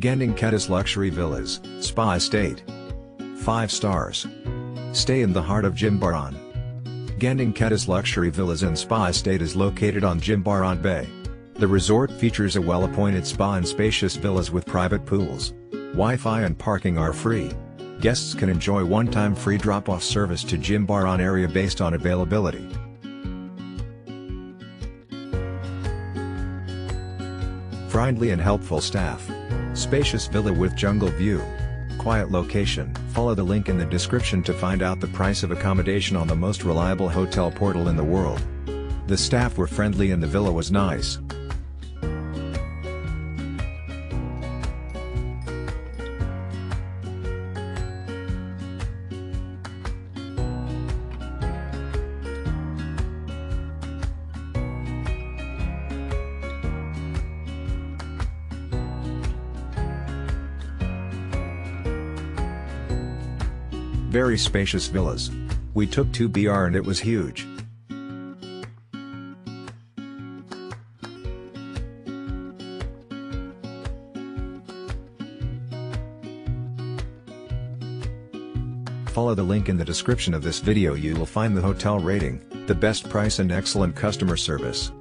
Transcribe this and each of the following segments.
Gending Kedis Luxury Villas, Spa Estate. 5 stars. Stay in the heart of Jimbaran. Gending Kedis Luxury Villas and Spa Estate is located on Jimbaran Bay. The resort features a well-appointed spa and spacious villas with private pools. Wi-Fi and parking are free. Guests can enjoy one-time free drop-off service to Jimbaran area based on availability. Friendly and helpful staff. Spacious villa with jungle view. Quiet location. Follow the link in the description to find out the price of accommodation on the most reliable hotel portal in the world. The staff were friendly and the villa was nice. Very spacious villas. We took 2BR and it was huge. Follow the link in the description of this video. You will find the hotel rating, the best price and excellent customer service.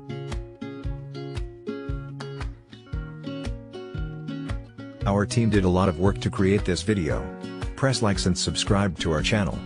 Our team did a lot of work to create this video. Press likes and subscribe to our channel.